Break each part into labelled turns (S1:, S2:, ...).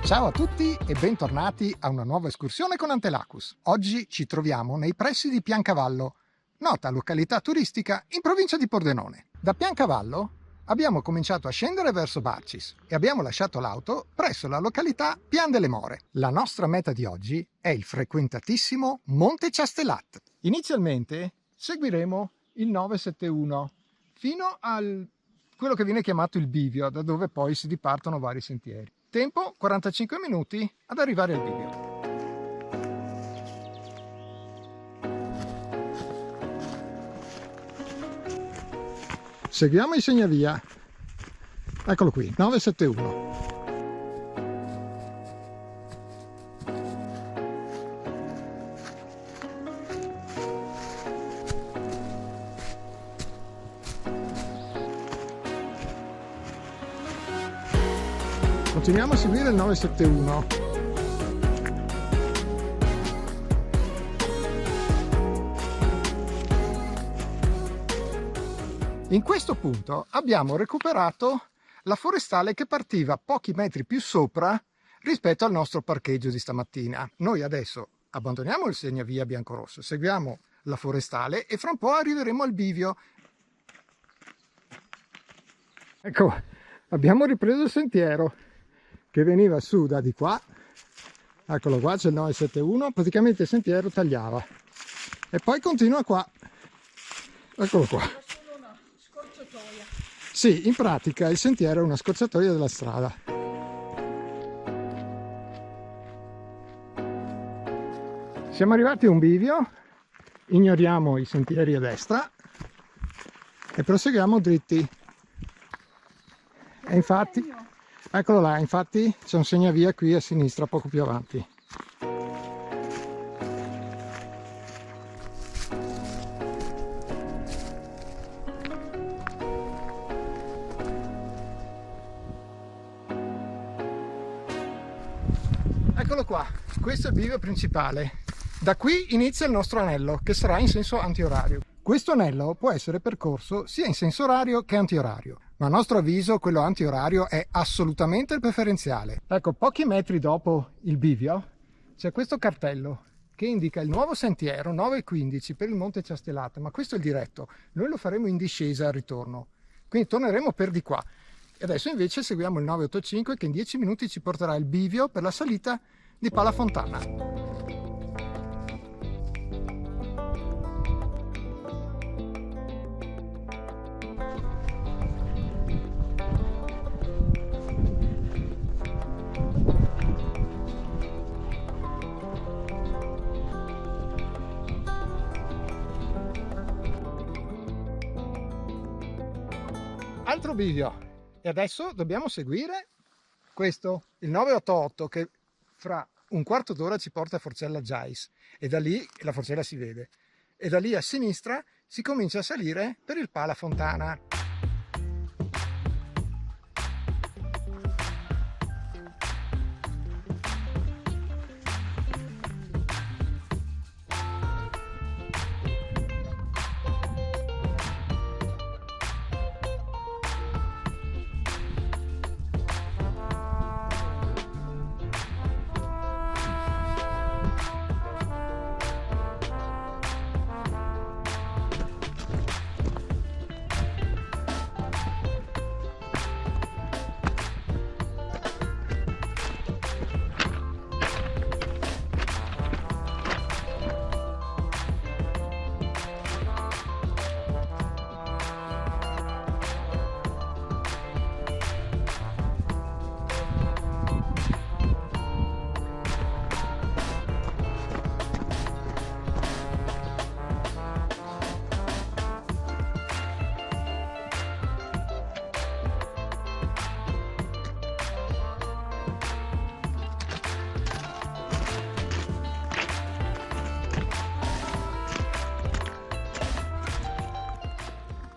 S1: Ciao a tutti e bentornati a una nuova escursione con Antelacus. Oggi ci troviamo nei pressi di Piancavallo, nota località turistica in provincia di Pordenone. Da Piancavallo abbiamo cominciato a scendere verso Barcis e abbiamo lasciato l'auto presso la località Pian delle More. La nostra meta di oggi è il frequentatissimo Monte Ciastellat. Inizialmente seguiremo il 971 fino a quello che viene chiamato il bivio, da dove poi si dipartono vari sentieri. Tempo 45 minuti ad arrivare al bivio. Seguiamo il segnavia. Eccolo qui, 971. Continuiamo a seguire il 971. In questo punto abbiamo recuperato la forestale che partiva pochi metri più sopra rispetto al nostro parcheggio di stamattina. Noi adesso abbandoniamo il segnavia biancorosso, seguiamo la forestale e fra un po' arriveremo al bivio. Ecco, abbiamo ripreso il sentiero che veniva su da di qua. Eccolo qua, c'è il 971, praticamente il sentiero tagliava e poi continua qua. Eccolo qua.
S2: È solo una scorciatoia.
S1: Sì, in pratica il sentiero è una scorciatoia della strada. Siamo arrivati a un bivio, ignoriamo i sentieri a destra e proseguiamo dritti. E infatti, eccolo là, infatti c'è un segnavia qui a sinistra poco più avanti. Eccolo qua, questo è il bivio principale. Da qui inizia il nostro anello, che sarà in senso antiorario. Questo anello può essere percorso sia in senso orario che antiorario, ma a nostro avviso quello antiorario è assolutamente il preferenziale. Ecco, pochi metri dopo il bivio c'è questo cartello che indica il nuovo sentiero 9,15 per il Monte Ciastellat, ma questo è il diretto, noi lo faremo in discesa al ritorno, quindi torneremo per di qua. E adesso invece seguiamo il 985 che in 10 minuti ci porterà al bivio per la salita di Palafontana. Altro bivio. E adesso dobbiamo seguire questo, il 988, che fra un quarto d'ora ci porta a Forcella Gais e da lì la Forcella si vede e da lì a sinistra si comincia a salire per il Palafontana.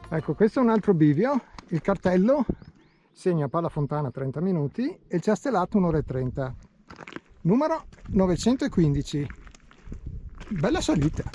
S1: Ecco, questo è un altro bivio, il cartello segna Palafontana 30 minuti e il Ciastellat 1 ora e 30. Numero 915. Bella salita.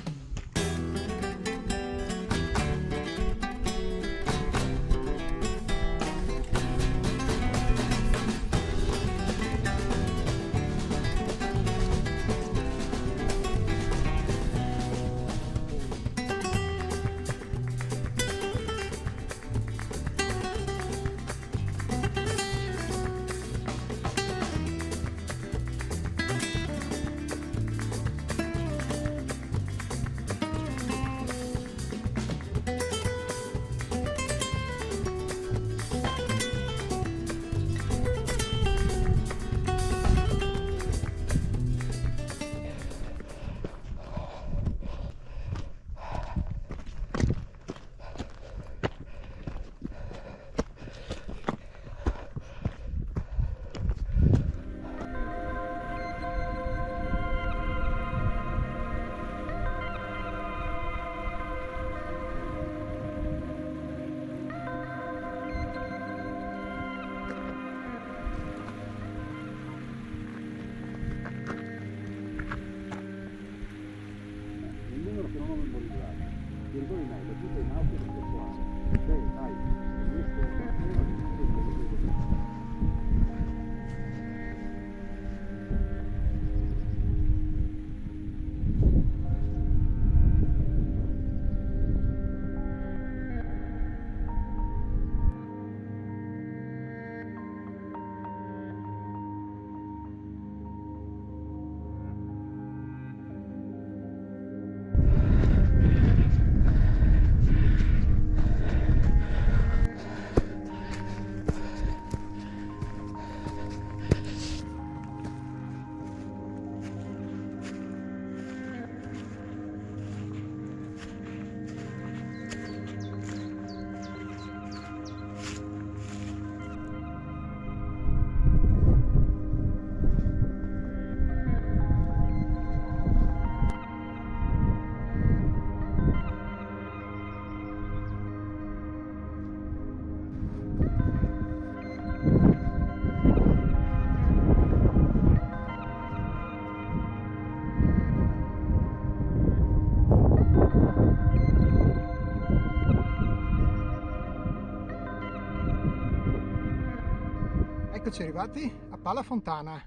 S1: Eccoci arrivati a Pala Fontana,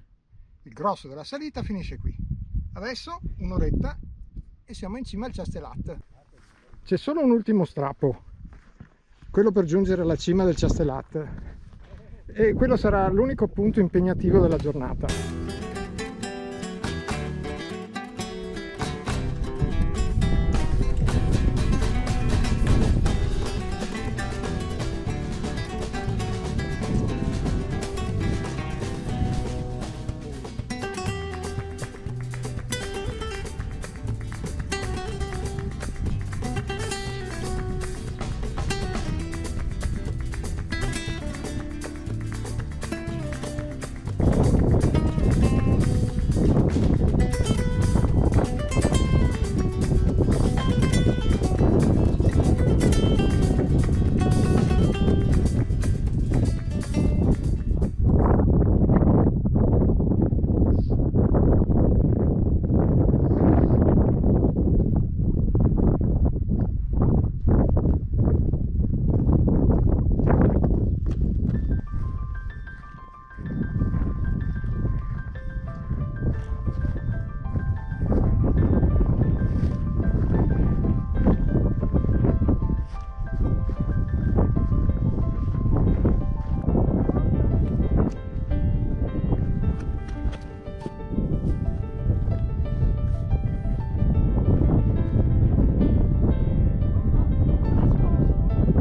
S1: il grosso della salita finisce qui. Adesso un'oretta e siamo in cima al Ciastelat. C'è solo un ultimo strappo, quello per giungere alla cima del Ciastelat, e quello sarà l'unico punto impegnativo della giornata.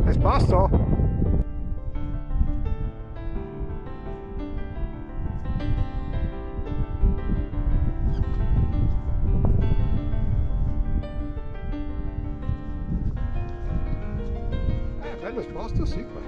S1: Esposto? Bello esposto, sì qua.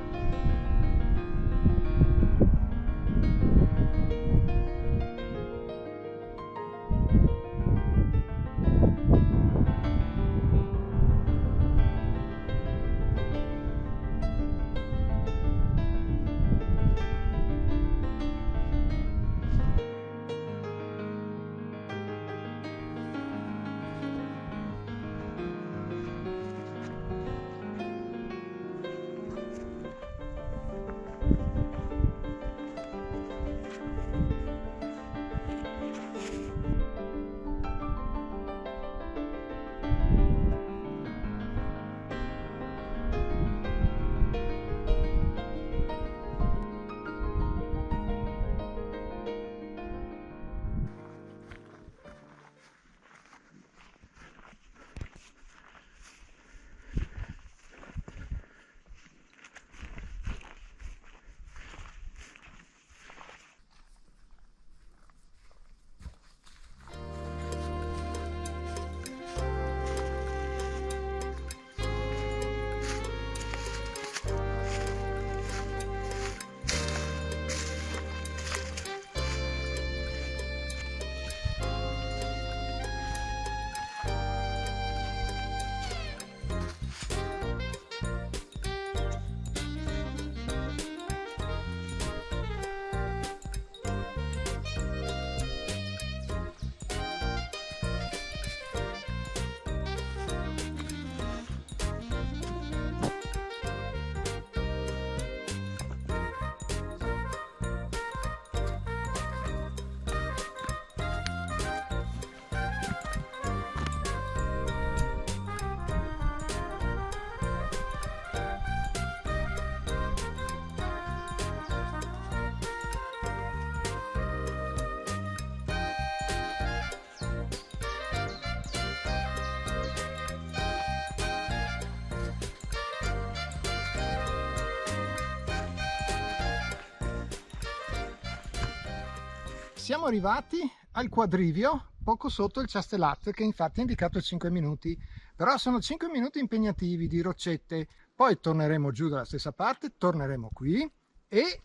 S1: siamo arrivati al quadrivio poco sotto il Chastelat, che infatti è indicato 5 minuti, però sono 5 minuti impegnativi di roccette. Poi torneremo giù dalla stessa parte, torneremo qui e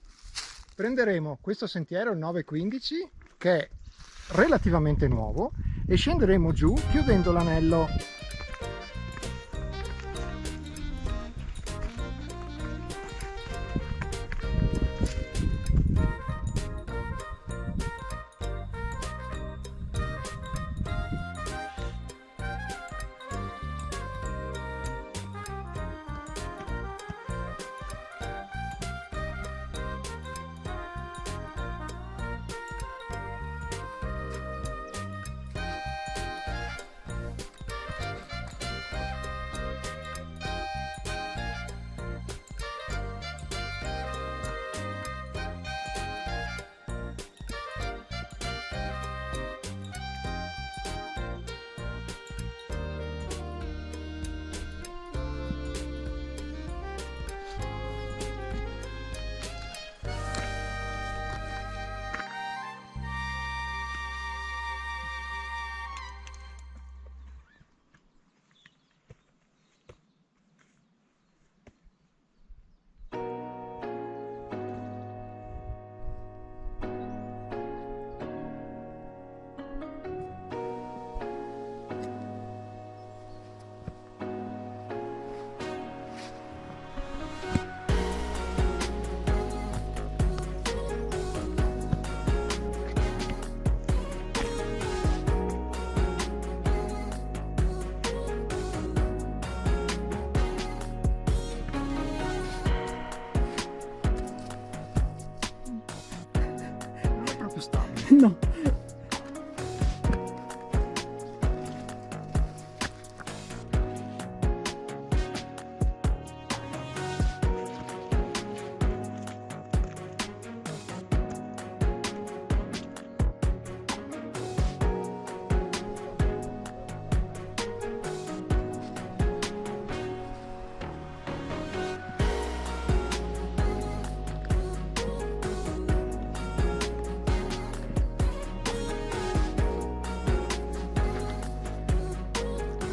S1: prenderemo questo sentiero, il 915, che è relativamente nuovo, e scenderemo giù chiudendo l'anello.
S2: No.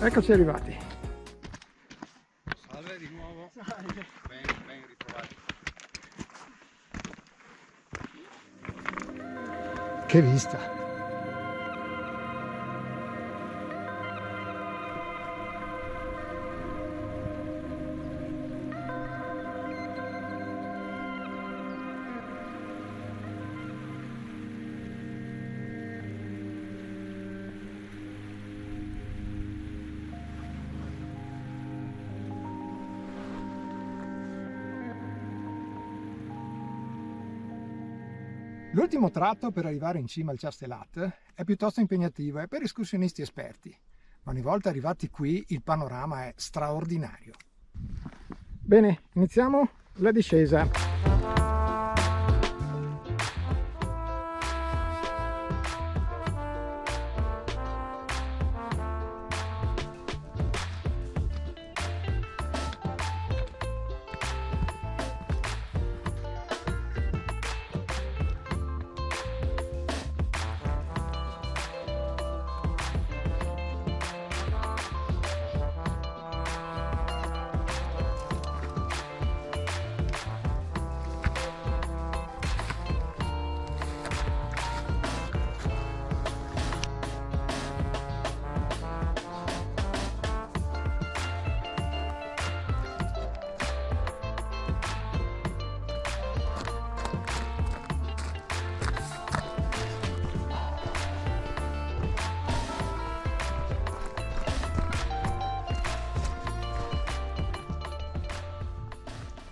S1: Eccoci arrivati.
S3: Salve di nuovo.
S1: Salve.
S3: Ben ritrovati.
S1: Che vista! L'ultimo tratto per arrivare in cima al Chastelat è piuttosto impegnativo, è per escursionisti esperti, ma ogni volta arrivati qui il panorama è straordinario. Bene, iniziamo la discesa.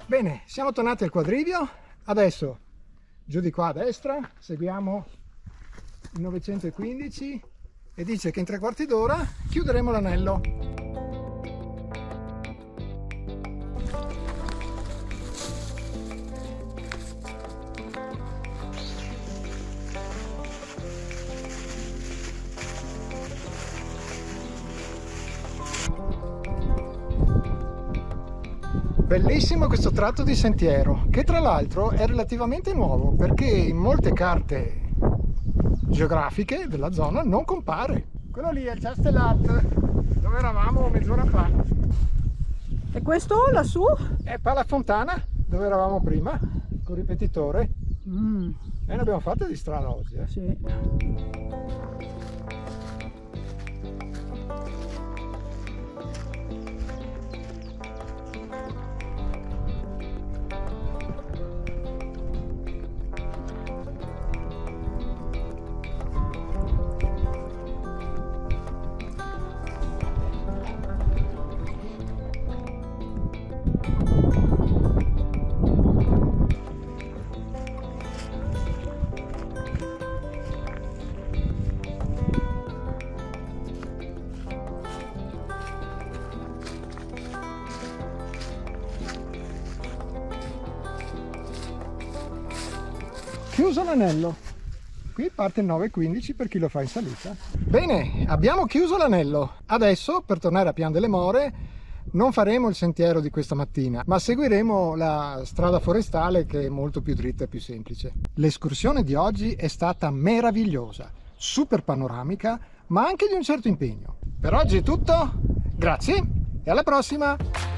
S1: Bene, siamo tornati al quadrivio, adesso giù di qua a destra seguiamo il 915 e dice che in 3/4 d'ora chiuderemo l'anello. Bellissimo questo tratto di sentiero, che tra l'altro è relativamente nuovo, perché in molte carte geografiche della zona non compare. Quello lì è il Chastelat, dove eravamo mezz'ora fa.
S2: E questo lassù?
S1: È Palafontana, dove eravamo prima, con ripetitore. E ne abbiamo fatte di strada oggi.
S2: Sì.
S1: Chiuso l'anello. Qui parte il 9,15 per chi lo fa in salita. Bene, abbiamo chiuso l'anello. Adesso, per tornare a Pian delle More, non faremo il sentiero di questa mattina, ma seguiremo la strada forestale, che è molto più dritta e più semplice. L'escursione di oggi è stata meravigliosa, super panoramica, ma anche di un certo impegno. Per oggi è tutto, grazie e alla prossima!